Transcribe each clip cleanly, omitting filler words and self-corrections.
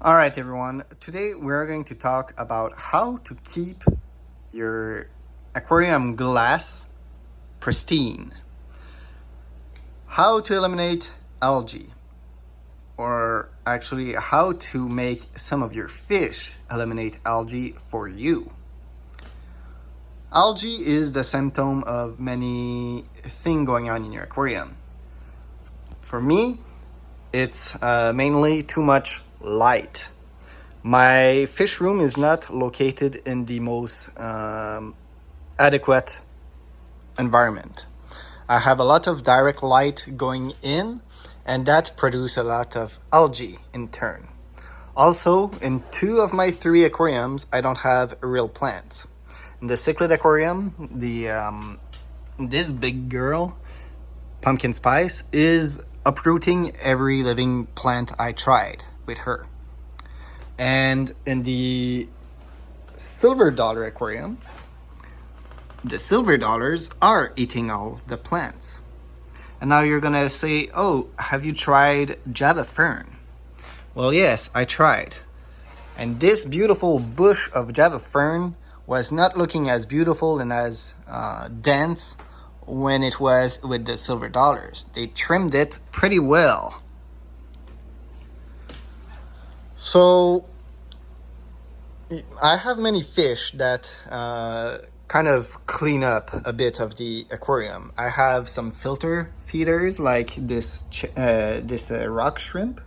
All right, everyone. Today we're going to talk about how to keep your aquarium glass pristine, how to eliminate algae, or actually how to make some of your fish eliminate algae for you. Algae is the symptom of many things going on in your aquarium. For me, it's mainly too much light. My fish room is not located in the most adequate environment. I have a lot of direct light going in, and that produces a lot of algae in turn. Also, in 2 of my 3 aquariums, I don't have real plants. In the cichlid aquarium, this big girl, pumpkin spice, is uprooting every living plant I tried with her. And in the silver dollar aquarium, the silver dollars are eating all the plants. And now you're gonna say, oh, have you tried Java fern? Well, yes, I tried. And this beautiful bush of Java fern was not looking as beautiful and as dense when it was with the silver dollars. They trimmed it pretty well. So I have many fish that kind of clean up a bit of the aquarium. I have some filter feeders like this rock shrimp.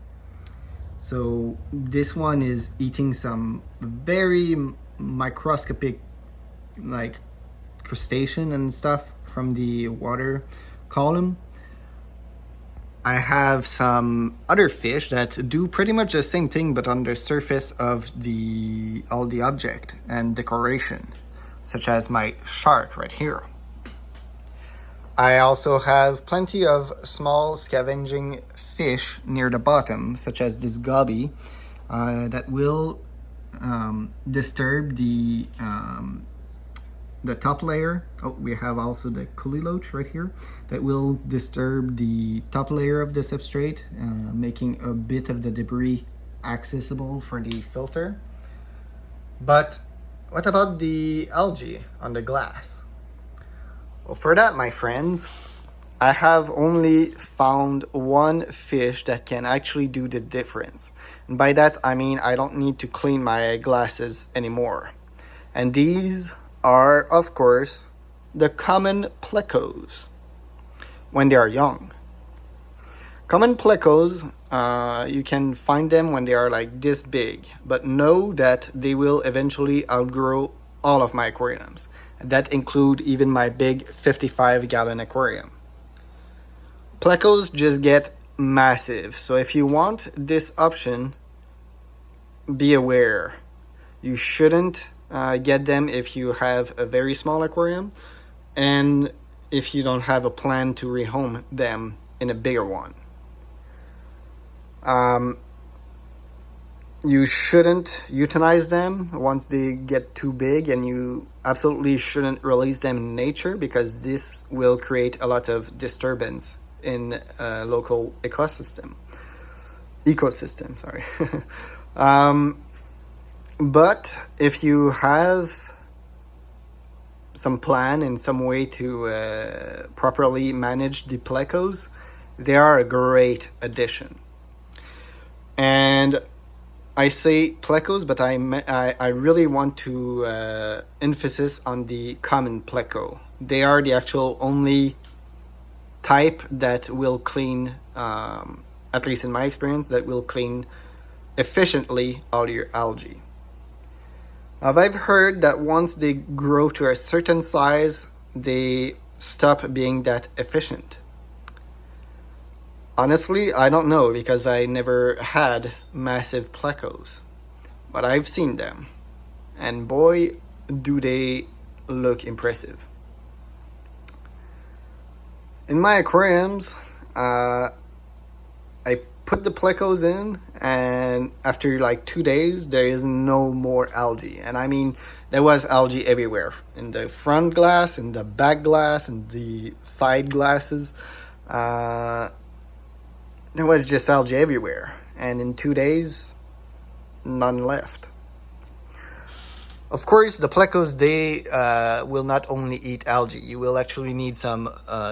So this one is eating some very microscopic like crustacean and stuff from the water column. I have some other fish that do pretty much the same thing but on the surface of all the object and decoration, such as my shark right here. I also have plenty of small scavenging fish near the bottom, such as this gobby, that will disturb the top layer. Oh, we have also the Kuliloach right here that will disturb the top layer of the substrate, making a bit of the debris accessible for the filter. But what about the algae on the glass? Well, for that, my friends, I have only found one fish that can actually do the difference. And by that, I mean I don't need to clean my glasses anymore. And these are, of course, the common plecos when they are young. Common plecos, you can find them when they are like this big, but know that they will eventually outgrow all of my aquariums. That include even my big 55-gallon aquarium. Plecos just get massive, so if you want this option, be aware. You shouldn't get them if you have a very small aquarium and if you don't have a plan to rehome them in a bigger one. You shouldn't euthanize them once they get too big, and you absolutely shouldn't release them in nature because this will create a lot of disturbance in a local ecosystem. Sorry. But if you have some plan and some way to properly manage the plecos, they are a great addition. And I say plecos, but I really want to emphasis on the common pleco. They are the actual only type that will clean, at least in my experience, that will clean efficiently all your algae. I've heard that once they grow to a certain size, they stop being that efficient. Honestly, I don't know because I never had massive plecos, but I've seen them, and boy, do they look impressive. In my aquariums, I put the plecos in, and after like 2 days, there is no more algae. And I mean, there was algae everywhere, in the front glass, in the back glass, in the side glasses. There was just algae everywhere. And in 2 days, none left. Of course, the plecos, they will not only eat algae. You will actually need some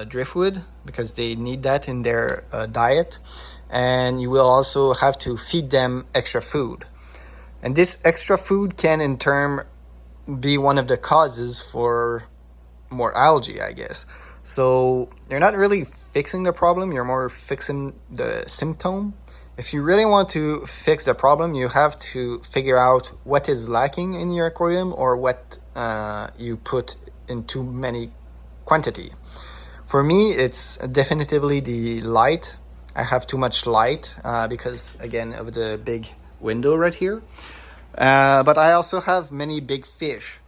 driftwood because they need that in their diet. And you will also have to feed them extra food. And this extra food can in turn be one of the causes for more algae, I guess. So you're not really fixing the problem, you're more fixing the symptom. If you really want to fix the problem, you have to figure out what is lacking in your aquarium or what you put in too many quantity. For me, it's definitively the light. I have too much light because, again, of the big window right here. But I also have many big fish.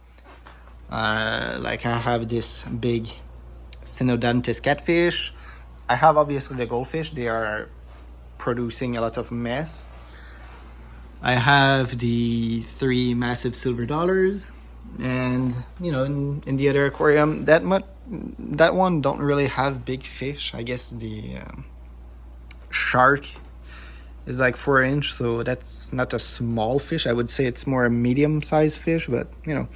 Like I have this big Synodontis catfish. I have obviously the goldfish. They are producing a lot of mess. I have the 3 massive silver dollars, and you know, in the other aquarium, that one don't really have big fish. I guess the shark is like 4-inch, so that's not a small fish. I would say it's more a medium-sized fish, but you know,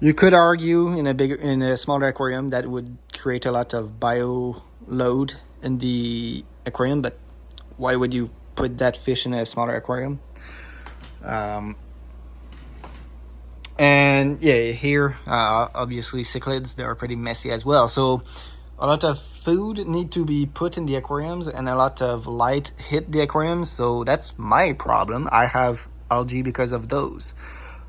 you could argue in a smaller aquarium that would create a lot of bio load in the aquarium, but why would you put that fish in a smaller aquarium? And yeah, here obviously cichlids, they are pretty messy as well. So a lot of food need to be put in the aquariums and a lot of light hit the aquariums. So that's my problem. I have algae because of those.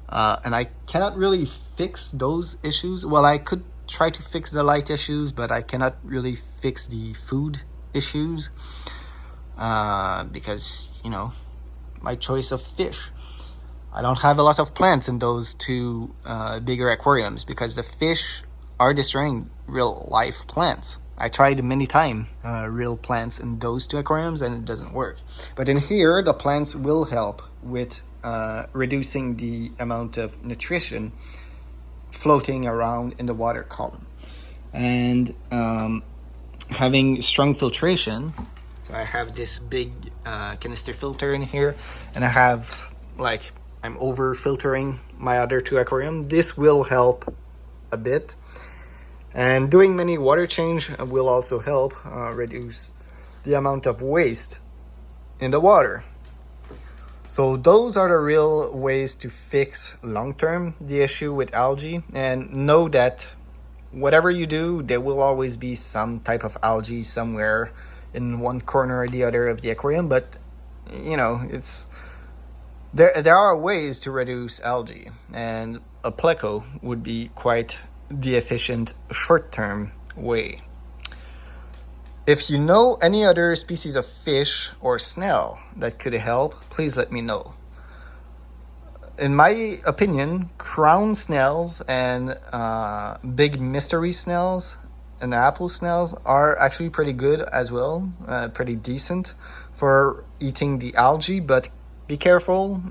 And I cannot really fix those issues. Well, I could try to fix the light issues, but I cannot really fix the food issues because, you know, my choice of fish. I don't have a lot of plants in those 2 bigger aquariums because the fish are destroying real life plants. I tried many times real plants in those 2 aquariums and it doesn't work. But in here, the plants will help with reducing the amount of nutrition floating around in the water column. And having strong filtration, so I have this big canister filter in here, and I have, like, I'm over filtering my other 2 aquarium. This will help a bit, and doing many water change will also help reduce the amount of waste in the water. So those are the real ways to fix long-term the issue with algae, and know that whatever you do, there will always be some type of algae somewhere in one corner or the other of the aquarium. But you know, it's there are ways to reduce algae, and a Pleco would be quite the efficient short-term way. If you know any other species of fish or snail that could help, please let me know. In my opinion, crown snails and big mystery snails and apple snails are actually pretty good as well, pretty decent for eating the algae, but be careful,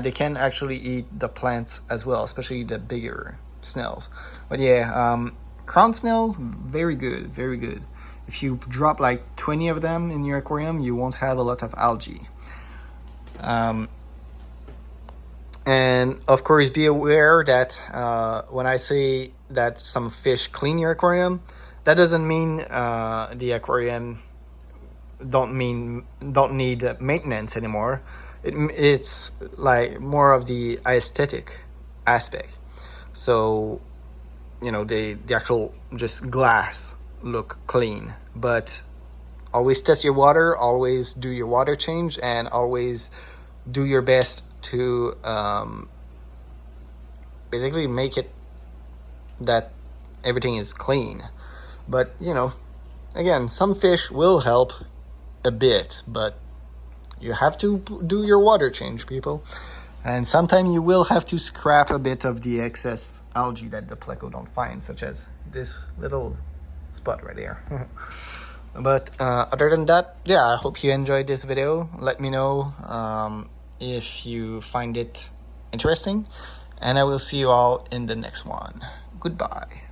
they can actually eat the plants as well, especially the bigger snails. But yeah, crown snails, very good, very good. If you drop like 20 of them in your aquarium, you won't have a lot of algae. And of course, be aware that when I say that some fish clean your aquarium, that doesn't mean the aquarium don't need maintenance anymore. It's like more of the aesthetic aspect. So, you know, the actual just glass look clean, but always test your water, always do your water change, and always do your best to basically make it that everything is clean. But you know, again, some fish will help a bit, but you have to do your water change, people. And sometimes you will have to scrap a bit of the excess algae that the Pleco don't find, such as this little spot right here. But other than that, yeah, I hope you enjoyed this video. Let me know if you find it interesting, and I will see you all in the next one. Goodbye.